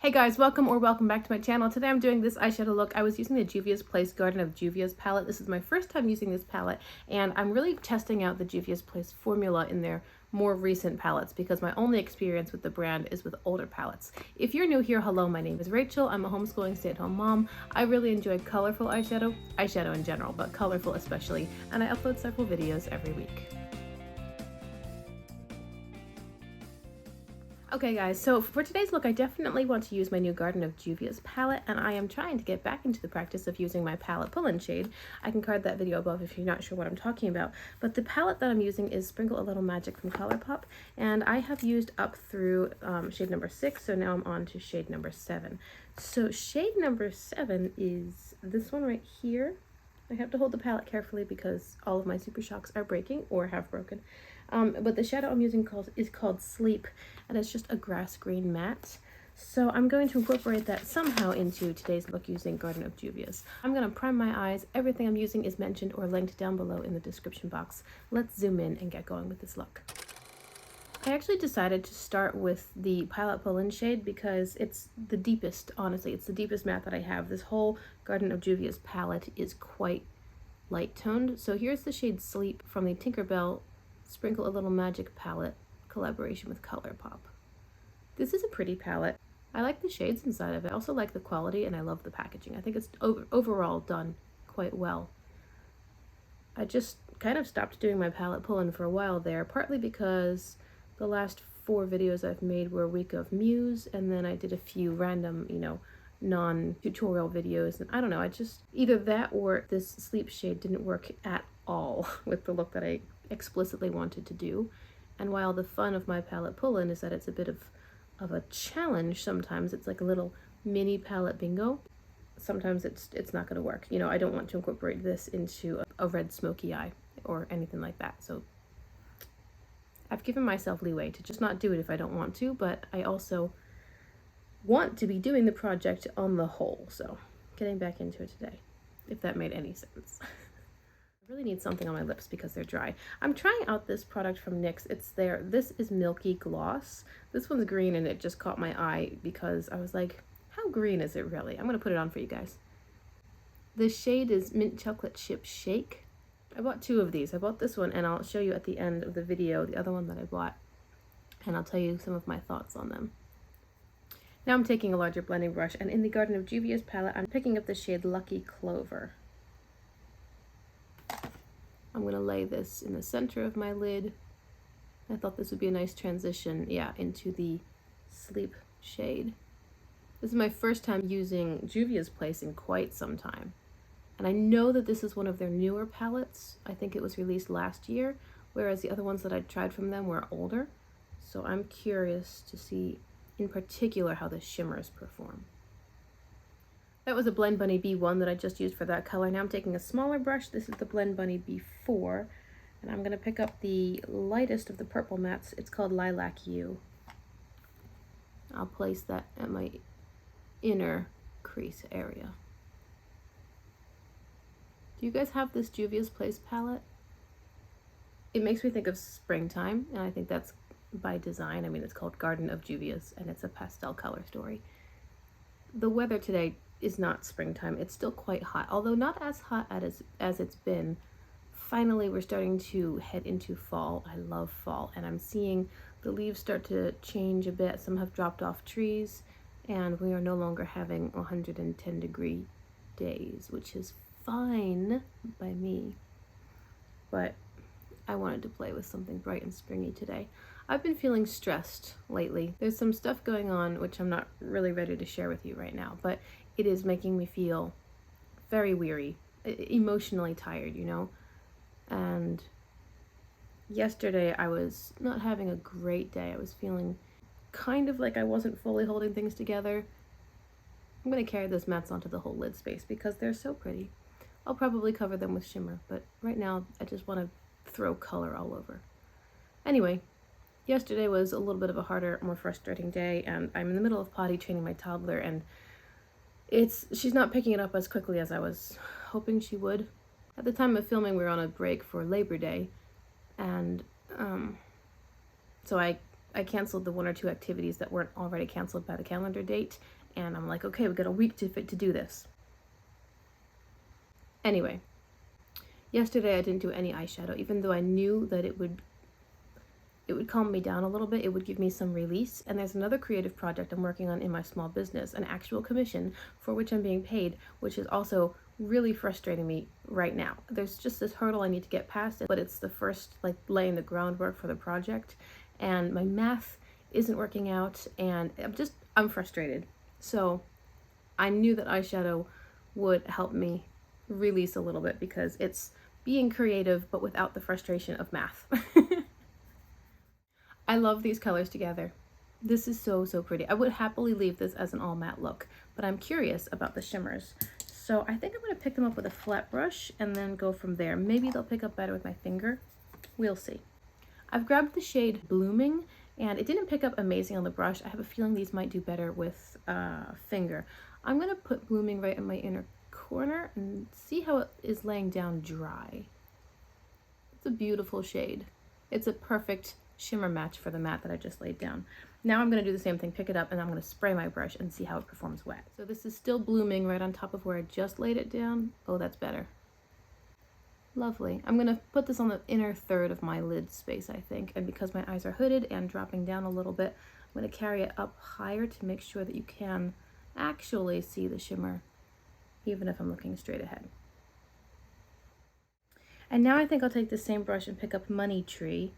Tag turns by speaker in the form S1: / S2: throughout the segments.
S1: Hey guys, welcome back to my channel. Today I'm doing this eyeshadow look. I was using the Juvia's Place Garden of Juvia's palette. This is my first time using this palette, and I'm really testing out the Juvia's Place formula in their more recent palettes because my only experience with the brand is with older palettes. If you're new here, hello, my name is Rachel. I'm a homeschooling stay-at-home mom. I really enjoy colorful eyeshadow in general, but colorful especially, and I upload several videos every week. Okay guys, so for today's look, I definitely want to use my new Garden of Juvia's palette, and I am trying to get back into the practice of using my palette pull-in shade. I can card that video above if you're not sure what I'm talking about, but the palette that I'm using is Sprinkle a Little Magic from ColourPop, and I have used up through shade number 6, so now I'm on to shade number 7. So shade number 7 is this one right here. I have to hold the palette carefully because all of my Super Shocks are breaking or have broken. But the shadow I'm using is called Sleep, and it's just a grass green matte. So I'm going to incorporate that somehow into today's look using Garden of Juvia's. I'm going to prime my eyes. Everything I'm using is mentioned or linked down below in the description box. Let's zoom in and get going with this look. I actually decided to start with the palette pull-in shade because it's the deepest, honestly. It's the deepest matte that I have. This whole Garden of Juvia's palette is quite light toned. So here's the shade Sleep from the Tinkerbell Sprinkle a Little Magic palette collaboration with ColourPop. This is a pretty palette. I like the shades inside of it. I also like the quality, and I love the packaging. I think it's overall done quite well. I just kind of stopped doing my palette pull-in for a while there, partly because the last 4 videos I've made were a week of Muse, and then I did a few random, non-tutorial videos, and I don't know, I just, either that or this Sleep shade didn't work at all with the look that I explicitly wanted to do. And while the fun of my palette pull-in is that it's a bit of a challenge, sometimes it's like a little mini palette bingo, sometimes it's not going to work. I don't want to incorporate this into a red smoky eye or anything like that, so I've given myself leeway to just not do it if I don't want to, but I also want to be doing the project on the whole, so getting back into it today, if that made any sense. I really need something on my lips because they're dry. I'm trying out this product from NYX. This is Milky Gloss. This one's green, and it just caught my eye because I was like, how green is it really? I'm going to put it on for you guys. The shade is Mint Chocolate Chip Shake. I bought 2 of these. I bought this one, and I'll show you at the end of the video the other one that I bought, and I'll tell you some of my thoughts on them. Now I'm taking a larger blending brush, and in the Garden of Juvia's palette, I'm picking up the shade Lucky Clover. I'm going to lay this in the center of my lid. I thought this would be a nice transition, into the Sleep shade. This is my first time using Juvia's Place in quite some time. And I know that this is one of their newer palettes. I think it was released last year, whereas the other ones that I tried from them were older. So I'm curious to see, in particular, how the shimmers perform. That was a Blend Bunny B1 that I just used for that color. Now I'm taking a smaller brush. This is the Blend Bunny B4, and I'm going to pick up the lightest of the purple mattes. It's called Lilac U. I'll place that at my inner crease area. Do you guys have this Juvia's Place palette? It makes me think of springtime, and I think that's by design. I mean, it's called Garden of Juvia's, and it's a pastel color story. The weather today is not springtime. It's still quite hot, although not as hot as it's been. Finally, we're starting to head into fall. I love fall, and I'm seeing the leaves start to change a bit. Some have dropped off trees, and we are no longer having 110-degree days, which is fine by me, but I wanted to play with something bright and springy today. I've been feeling stressed lately. There's some stuff going on which I'm not really ready to share with you right now, but it is making me feel very weary, emotionally tired, And yesterday I was not having a great day. I was feeling kind of like I wasn't fully holding things together. I'm going to carry those mattes onto the whole lid space because they're so pretty. I'll probably cover them with shimmer, but right now I just want to throw color all over. Anyway, yesterday was a little bit of a harder, more frustrating day, and I'm in the middle of potty training my toddler, and she's not picking it up as quickly as I was hoping she would. At the time of filming, we were on a break for Labor Day, and so I I canceled the 1 or 2 activities that weren't already canceled by the calendar date, and I'm like, okay, we got a week to do this. Anyway, yesterday I didn't do any eyeshadow, even though I knew that it would calm me down a little bit. It would give me some release. And there's another creative project I'm working on in my small business, an actual commission for which I'm being paid, which is also really frustrating me right now. There's just this hurdle I need to get past, but it's the first, like, laying the groundwork for the project, and my math isn't working out, and I'm frustrated. So I knew that eyeshadow would help me release a little bit, because it's being creative but without the frustration of math. I love these colors together. This is so pretty. I would happily leave this as an all matte look, but I'm curious about the shimmers. So I think I'm going to pick them up with a flat brush and then go from there. Maybe they'll pick up better with my finger. We'll see. I've grabbed the shade Blooming, and it didn't pick up amazing on the brush. I have a feeling these might do better with finger. I'm going to put Blooming right in my inner corner and see how it is laying down dry. It's a beautiful shade. It's a perfect shimmer match for the matte that I just laid down. Now I'm going to do the same thing, pick it up, and I'm going to spray my brush and see how it performs wet. So this is still Blooming right on top of where I just laid it down. Oh, that's better. Lovely. I'm going to put this on the inner third of my lid space, I think, and because my eyes are hooded and dropping down a little bit, I'm going to carry it up higher to make sure that you can actually see the shimmer, even if I'm looking straight ahead. And now I think I'll take the same brush and pick up Money Tree.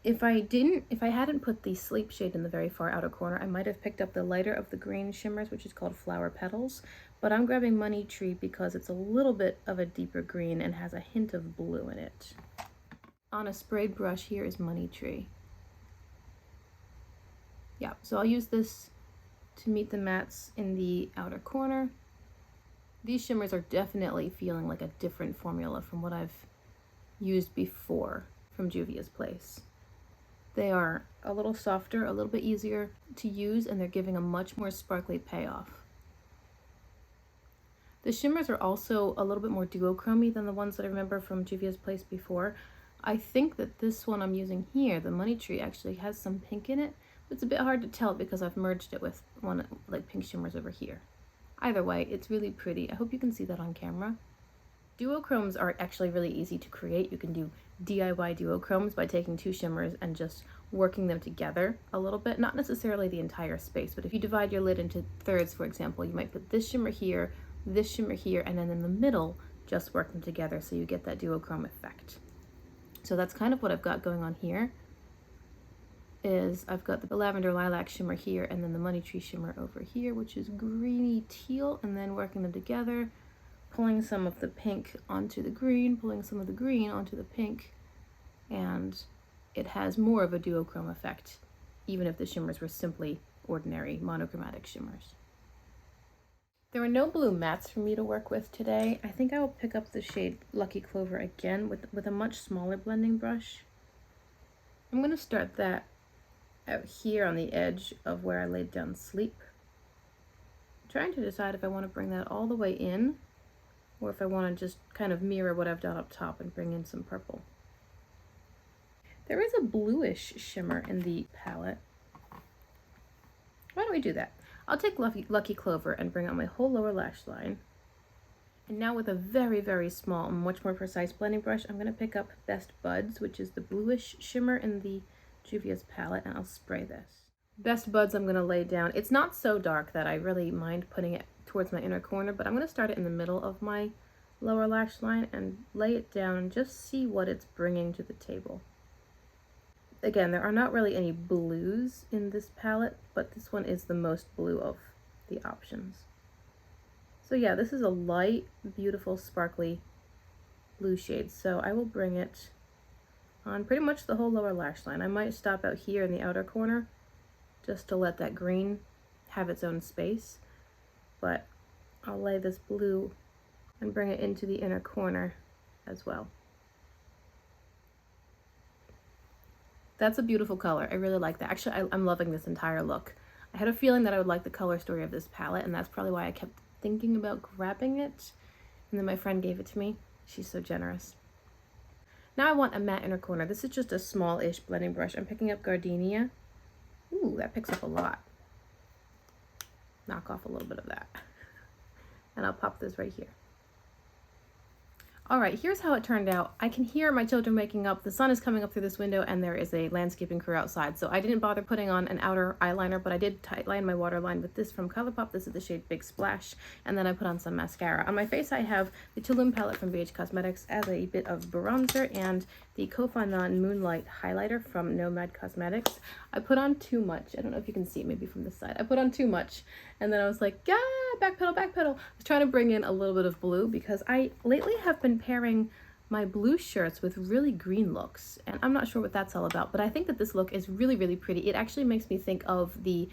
S1: If I hadn't put the Sleep shade in the very far outer corner, I might have picked up the lighter of the green shimmers, which is called Flower Petals, but I'm grabbing Money Tree because it's a little bit of a deeper green and has a hint of blue in it. On a sprayed brush, here is Money Tree. Yeah, so I'll use this to meet the mattes in the outer corner. These shimmers are definitely feeling like a different formula from what I've used before from Juvia's place. They are a little softer, a little bit easier to use, and they're giving a much more sparkly payoff. The shimmers are also a little bit more duochromy than the ones that I remember from Juvia's place before. I think that this one I'm using here, the Money Tree, actually has some pink in it. It's a bit hard to tell because I've merged it with one like pink shimmers over here. Either way, it's really pretty. I hope you can see that on camera. Duochromes are actually really easy to create. You can do DIY duochromes by taking 2 shimmers and just working them together a little bit. Not necessarily the entire space, but if you divide your lid into thirds, for example, you might put this shimmer here, and then in the middle, just work them together so you get that duochrome effect. So that's kind of what I've got going on here. Is I've got the lavender lilac shimmer here, and then the Money Tree shimmer over here, which is greeny teal, and then working them together, pulling some of the pink onto the green, pulling some of the green onto the pink, and it has more of a duochrome effect, even if the shimmers were simply ordinary monochromatic shimmers. There are no blue mattes for me to work with today. I think I will pick up the shade Lucky Clover again with a much smaller blending brush. I'm going to start that out here on the edge of where I laid down Sleep. I'm trying to decide if I want to bring that all the way in, or if I want to just kind of mirror what I've done up top and bring in some purple. There is a bluish shimmer in the palette. Why don't we do that? I'll take Lucky Clover and bring out my whole lower lash line. And now with a very small and much more precise blending brush, I'm going to pick up Best Buds, which is the bluish shimmer in the Juvia's palette, and I'll spray this. Best Buds I'm going to lay down. It's not so dark that I really mind putting it towards my inner corner, but I'm going to start it in the middle of my lower lash line and lay it down and just see what it's bringing to the table. Again, there are not really any blues in this palette, but this one is the most blue of the options. So yeah, this is a light, beautiful, sparkly blue shade. So I will bring it on pretty much the whole lower lash line. I might stop out here in the outer corner just to let that green have its own space, but I'll lay this blue and bring it into the inner corner as well. That's a beautiful color. I really like that. Actually, I'm loving this entire look. I had a feeling that I would like the color story of this palette, and that's probably why I kept thinking about grabbing it. And then my friend gave it to me. She's so generous. Now I want a matte inner corner. This is just a small-ish blending brush. I'm picking up Gardenia. Ooh, that picks up a lot. Knock off a little bit of that. And I'll pop this right here. All right, here's how it turned out. I can hear my children waking up. The sun is coming up through this window and there is a landscaping crew outside. So I didn't bother putting on an outer eyeliner, but I did tightline my waterline with this from ColourPop. This is the shade Big Splash. And then I put on some mascara. On my face, I have the Tulum palette from BH Cosmetics as a bit of bronzer and the Kofanon Moonlight highlighter from Nomad Cosmetics. I put on too much. I don't know if you can see it maybe from this side. I put on too much. And then I was like, yeah, backpedal, backpedal. I was trying to bring in a little bit of blue because I lately have been pairing my blue shirts with really green looks. And I'm not sure what that's all about, but I think that this look is really, really pretty. It actually makes me think of the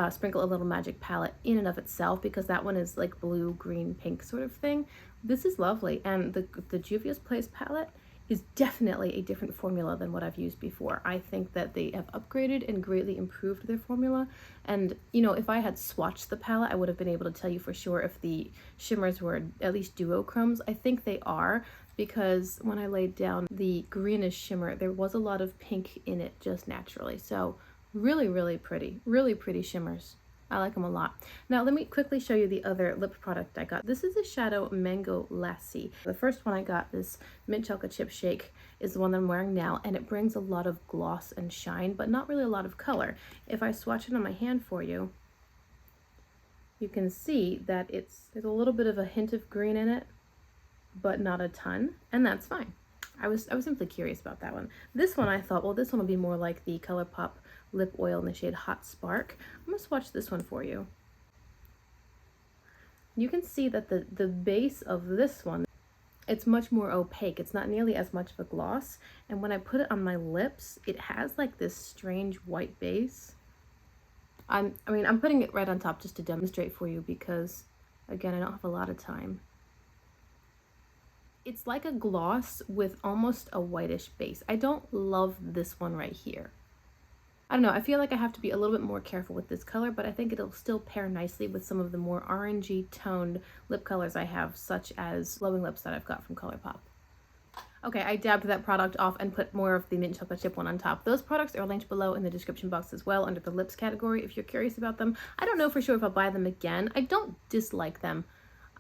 S1: Sprinkle a Little Magic palette in and of itself, because that one is like blue, green, pink sort of thing. This is lovely. And the Juvia's Place palette is definitely a different formula than what I've used before. I think that they have upgraded and greatly improved their formula. And, you know, if I had swatched the palette, I would have been able to tell you for sure if the shimmers were at least duochromes. I think they are, because when I laid down the greenish shimmer, there was a lot of pink in it just naturally. So really, really pretty shimmers. I like them a lot. Now let me quickly show you the other lip product I got. This is a Shadow Mango Lassie. The first one I got, this Mint Chocolate Chip Shake, is the one that I'm wearing now, and it brings a lot of gloss and shine, but not really a lot of color. If I swatch it on my hand for you, you can see that there's a little bit of a hint of green in it, but not a ton, and that's fine. I was simply curious about that one. This one I thought, well, this one will be more like the ColourPop lip oil in the shade Hot Spark. I'm gonna swatch this one for you. You can see that the base of this one, it's much more opaque. It's not nearly as much of a gloss. And when I put it on my lips, it has like this strange white base. I'm putting it right on top just to demonstrate for you because, again, I don't have a lot of time. It's like a gloss with almost a whitish base. I don't love this one right here. I don't know, I feel like I have to be a little bit more careful with this color, but I think it'll still pair nicely with some of the more orangey toned lip colors I have, such as glowing lips that I've got from ColourPop. Okay, I dabbed that product off and put more of the Mint Chocolate Chip one on top. Those products are linked below in the description box as well under the lips category if you're curious about them. I don't know for sure if I'll buy them again. I don't dislike them.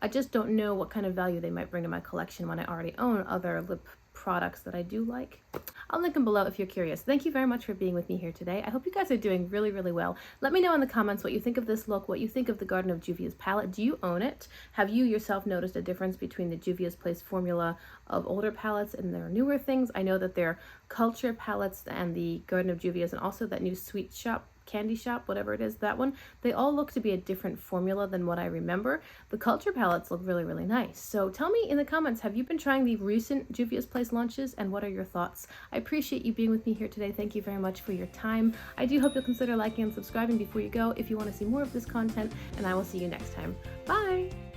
S1: I just don't know what kind of value they might bring to my collection when I already own other lip products that I do like. I'll link them below if you're curious. Thank you very much for being with me here today. I hope you guys are doing really, really well. Let me know in the comments what you think of this look, what you think of the Garden of Juvia's palette. Do you own it? Have you yourself noticed a difference between the Juvia's Place formula of older palettes and their newer things? I know that their Culture palettes and the Garden of Juvia's and also that new Sweet Shop, Candy Shop, whatever it is, that one, they all look to be a different formula than what I remember. The Culture palettes look really, really nice. So tell me in the comments, have you been trying the recent Juvia's Place launches and what are your thoughts? I appreciate you being with me here today. Thank you very much for your time. I do hope you'll consider liking and subscribing before you go if you want to see more of this content, and I will see you next time. Bye!